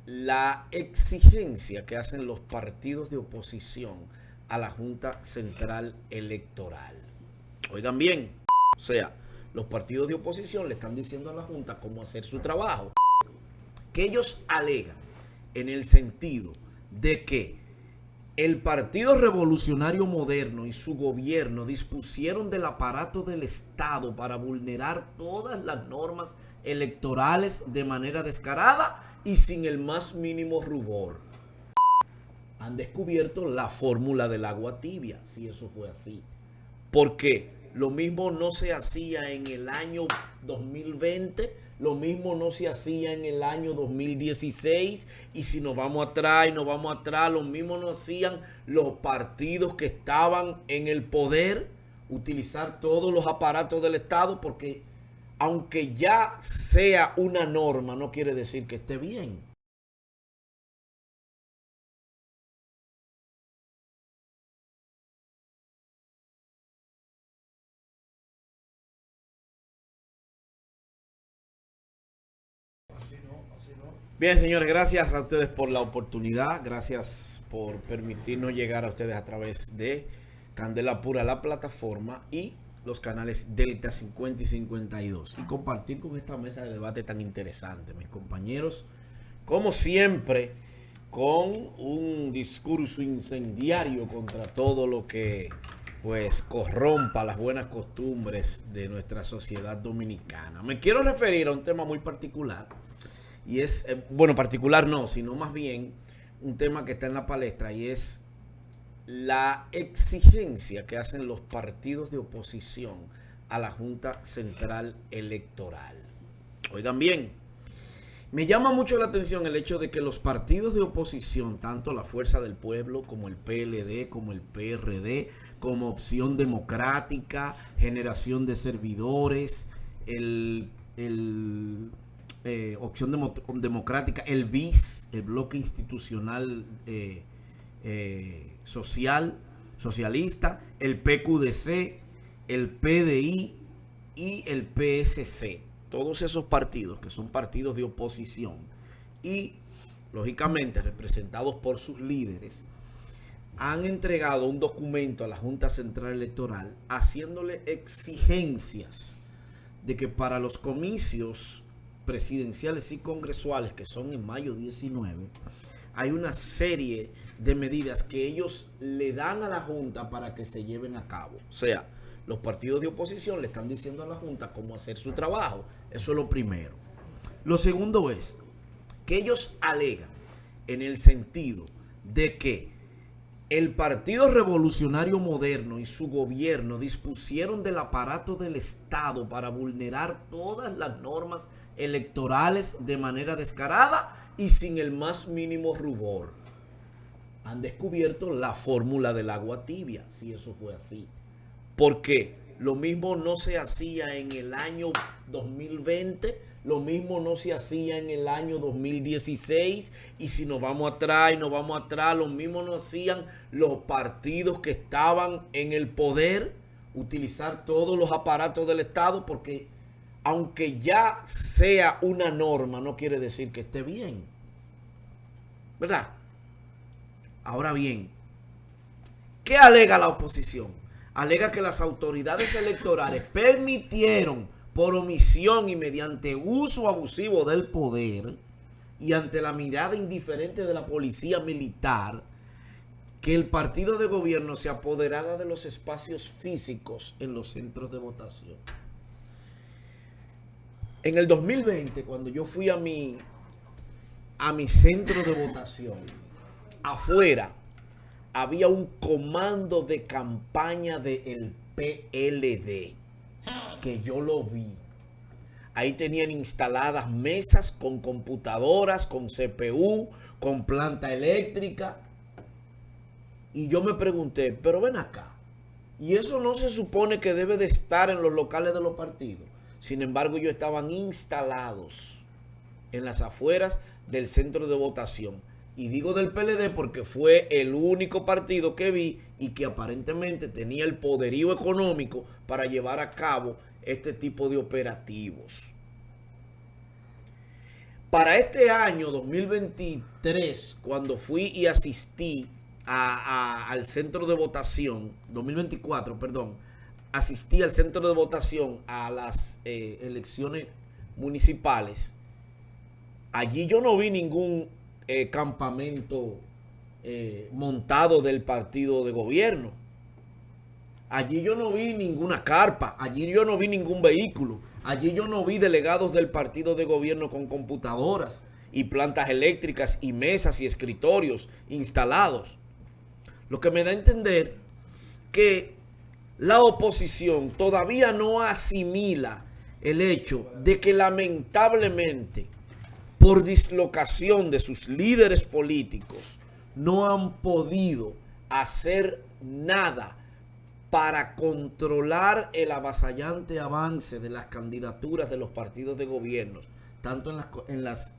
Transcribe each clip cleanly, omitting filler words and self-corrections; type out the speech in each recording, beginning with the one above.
la exigencia que hacen los partidos de oposición a la Junta Central Electoral. Oigan bien, o sea, los partidos de oposición le están diciendo a la Junta cómo hacer su trabajo, que ellos alegan en el sentido de que el Partido Revolucionario Moderno y su gobierno dispusieron del aparato del Estado para vulnerar todas las normas electorales de manera descarada y sin el más mínimo rubor. Han descubierto la fórmula del agua tibia, si eso fue así. Porque lo mismo no se hacía en el año 2020, lo mismo no se hacía en el año 2016, y si nos vamos atrás lo mismo no hacían los partidos que estaban en el poder, utilizar todos los aparatos del Estado, porque aunque ya sea una norma, no quiere decir que esté bien. Bien, señores, gracias a ustedes por la oportunidad, gracias por permitirnos llegar a ustedes a través de Candela Pura, la plataforma, y los canales Delta 50 y 52, y compartir con esta mesa de debate tan interesante, mis compañeros, como siempre, con un discurso incendiario contra todo lo que pues corrompa las buenas costumbres de nuestra sociedad dominicana. Me quiero referir a un tema muy particular, y es, bueno, particular no, sino más bien un tema que está en la palestra, y es la exigencia que hacen los partidos de oposición a la Junta Central Electoral. Oigan bien, me llama mucho la atención el hecho de que los partidos de oposición, tanto la Fuerza del Pueblo como el PLD, como el PRD, como Opción Democrática, Generación de Servidores, Opción Democrática, el BIS, el Bloque Institucional Socialista, el PQDC, el PDI y el PSC. Todos esos partidos que son partidos de oposición y lógicamente representados por sus líderes, han entregado un documento a la Junta Central Electoral haciéndole exigencias de que para los comicios presidenciales y congresuales, que son en mayo 19, hay una serie de medidas que ellos le dan a la Junta para que se lleven a cabo. O sea, los partidos de oposición le están diciendo a la Junta cómo hacer su trabajo. Eso es lo primero. Lo segundo es que ellos alegan en el sentido de que el Partido Revolucionario Moderno y su gobierno dispusieron del aparato del Estado para vulnerar todas las normas electorales de manera descarada y sin el más mínimo rubor. Han descubierto la fórmula del agua tibia, si eso fue así. Porque lo mismo no se hacía en el año 2020, lo mismo no se hacía en el año 2016, y si nos vamos atrás lo mismo no hacían los partidos que estaban en el poder, utilizar todos los aparatos del Estado, porque aunque ya sea una norma, no quiere decir que esté bien, ¿verdad? Ahora bien, ¿qué alega la oposición? Alega que las autoridades electorales permitieron por omisión y mediante uso abusivo del poder y ante la mirada indiferente de la policía militar, que el partido de gobierno se apoderara de los espacios físicos en los centros de votación. En el 2020, cuando yo fui a mi centro de votación, afuera había un comando de campaña del PLD, que yo lo vi. Ahí tenían instaladas mesas con computadoras, con CPU, con planta eléctrica. Y yo me pregunté, pero ven acá, ¿y eso no se supone que debe de estar en los locales de los partidos? Sin embargo, ellos estaban instalados en las afueras del centro de votación. Y digo del PLD porque fue el único partido que vi y que aparentemente tenía el poderío económico para llevar a cabo este tipo de operativos. Para este año 2023, cuando fui y asistí al centro de votación, 2024, perdón, asistí al centro de votación a las elecciones municipales, allí yo no vi ningún campamento montado del partido de gobierno. Allí yo no vi ninguna carpa, allí yo no vi ningún vehículo, allí yo no vi delegados del partido de gobierno con computadoras y plantas eléctricas y mesas y escritorios instalados. Lo que me da a entender que la oposición todavía no asimila el hecho de que lamentablemente, por dislocación de sus líderes políticos, no han podido hacer nada para controlar el avasallante avance de las candidaturas de los partidos de gobierno, tanto en las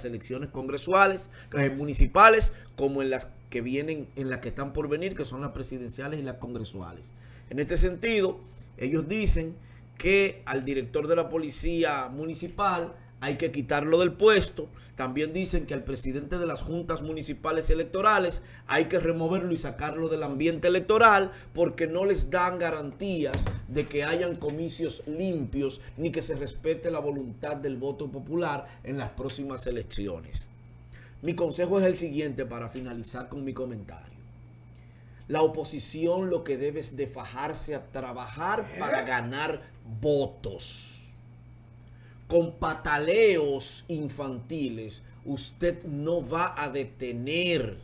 elecciones congresuales, municipales, como en las que vienen, en las que están por venir, que son las presidenciales y las congresuales. En este sentido, ellos dicen que al director de la policía municipal hay que quitarlo del puesto. También dicen que al presidente de las juntas municipales electorales hay que removerlo y sacarlo del ambiente electoral porque no les dan garantías de que hayan comicios limpios ni que se respete la voluntad del voto popular en las próximas elecciones. Mi consejo es el siguiente para finalizar con mi comentario. La oposición lo que debe es de fajarse a trabajar para ganar votos. Con pataleos infantiles, usted no va a detener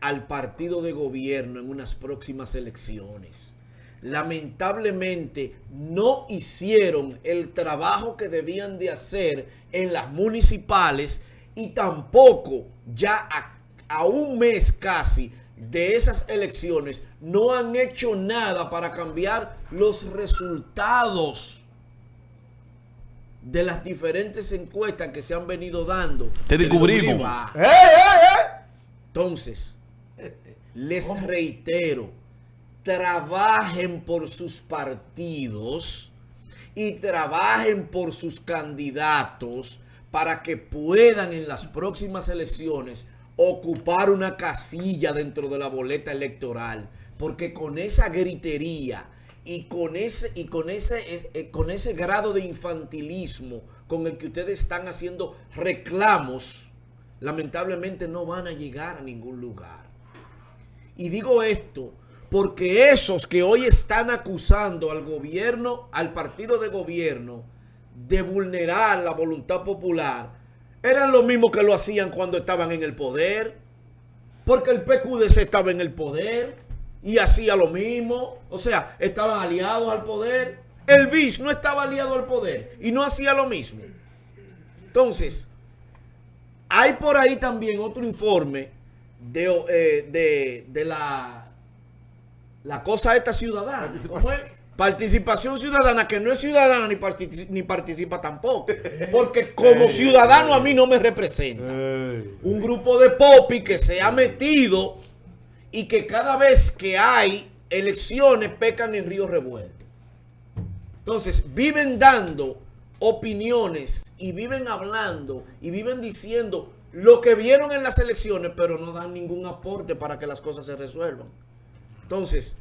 al partido de gobierno en unas próximas elecciones. Lamentablemente no hicieron el trabajo que debían de hacer en las municipales y tampoco ya a un mes casi de esas elecciones no han hecho nada para cambiar los resultados de las diferentes encuestas que se han venido dando. Te descubrimos. Entonces, les reitero, trabajen por sus partidos y trabajen por sus candidatos para que puedan en las próximas elecciones ocupar una casilla dentro de la boleta electoral. Porque con esa gritería y con ese grado de infantilismo con el que ustedes están haciendo reclamos, lamentablemente no van a llegar a ningún lugar. Y digo esto porque esos que hoy están acusando al gobierno, al partido de gobierno, de vulnerar la voluntad popular, eran los mismos que lo hacían cuando estaban en el poder, porque el PQDC estaba en el poder y hacía lo mismo, o sea, estaban aliados al poder. El BIS no estaba aliado al poder y no hacía lo mismo. Entonces, hay por ahí también otro informe de la cosa esta ciudadana. Participación ciudadana, que no es ciudadana ni participa tampoco. Porque como ciudadano a mí no me representa. Un grupo de popis que se ha metido y que cada vez que hay elecciones pecan en río revuelto. Entonces viven dando opiniones y viven hablando y viven diciendo lo que vieron en las elecciones, pero no dan ningún aporte para que las cosas se resuelvan. Entonces,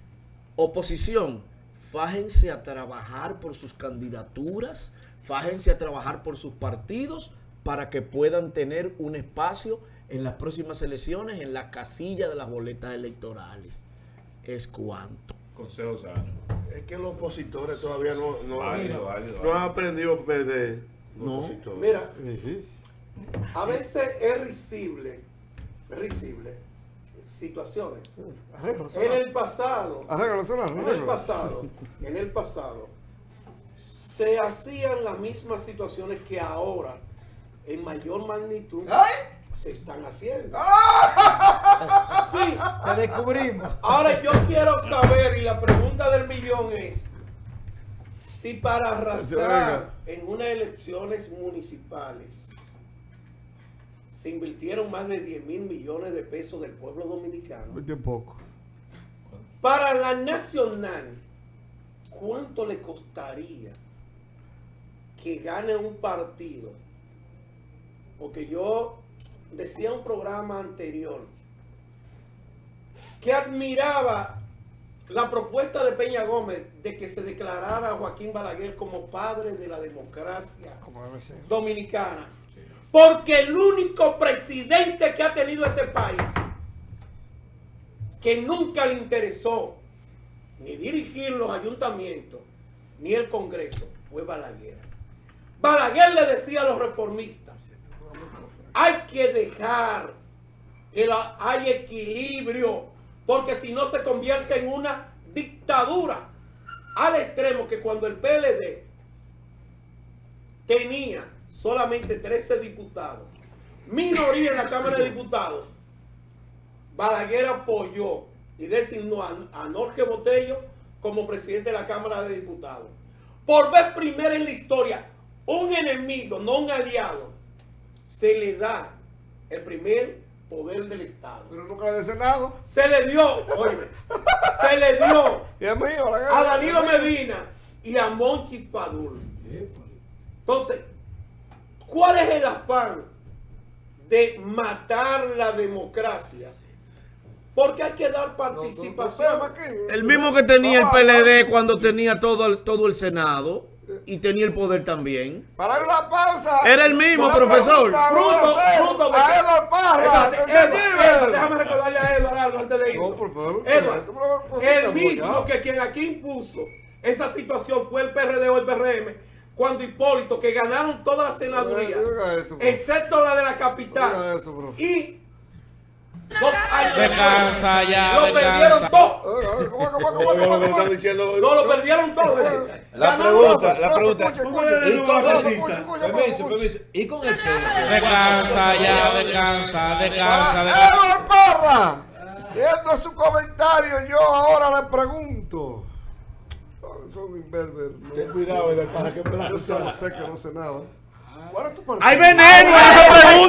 oposición, fájense a trabajar por sus candidaturas, fájense a trabajar por sus partidos para que puedan tener un espacio en las próximas elecciones en la casilla de las boletas electorales. Es cuanto. Consejo sano. Es que los opositores todavía no Válido. han aprendido a perder. No. Mira, a veces es risible situaciones. En el pasado, se hacían las mismas situaciones que ahora, en mayor magnitud, se están haciendo. Sí, Te descubrimos. ahora yo quiero saber, y la pregunta del millón es, si para arrasar en unas elecciones municipales se invirtieron más de 10,000 millones de pesos del pueblo dominicano, Poco. para la nacional, ¿cuánto le costaría que gane un partido porque yo decía en un programa anterior que admiraba la propuesta de Peña Gómez de que se declarara a Joaquín Balaguer como padre de la democracia dominicana. Porque el único presidente que ha tenido este país que nunca le interesó ni dirigir los ayuntamientos ni el Congreso fue Balaguer. Balaguer le decía a los reformistas: hay que dejar que haya equilibrio, porque si no se convierte en una dictadura. Al extremo que cuando el PLD tenía solamente 13 diputados, minoría en la Cámara de Diputados, Balaguer apoyó y designó a Norge Botello como presidente de la Cámara de Diputados. Por vez primera en la historia, un enemigo, no un aliado, se le da el primer poder del Estado. Pero nunca le dice nada. Se le dio, óyeme, se le dio Y es mío, a Danilo Medina y a Monchi Fadul. Entonces, ¿cuál es el afán de matar la democracia? Porque hay que dar participación. El mismo que tenía el PLD cuando tenía todo el Senado y tenía el poder también. Para una pausa. Era el mismo, profesor. Fruto de a Edward Parra. Edward, déjame recordarle a Edward algo antes de ir. No, por favor. Edward, el mismo que quien aquí impuso esa situación fue el PRD o el PRM, cuando Hipólito, que ganaron todas las senadurías, excepto la de la capital, y Descansa ya, lo perdieron todo. ¿Cómo? No, lo perdieron todo. La pregunta. Permiso. ¿Y con el PLD? Descansa ya, descansa. Edward Parra. Viendo su comentario, yo ahora le pregunto. Son imberber. Ten cuidado, para que Yo solo sé que no sé nada. ¿Cuál es tu partido? ¡Hay veneno en esa pregunta!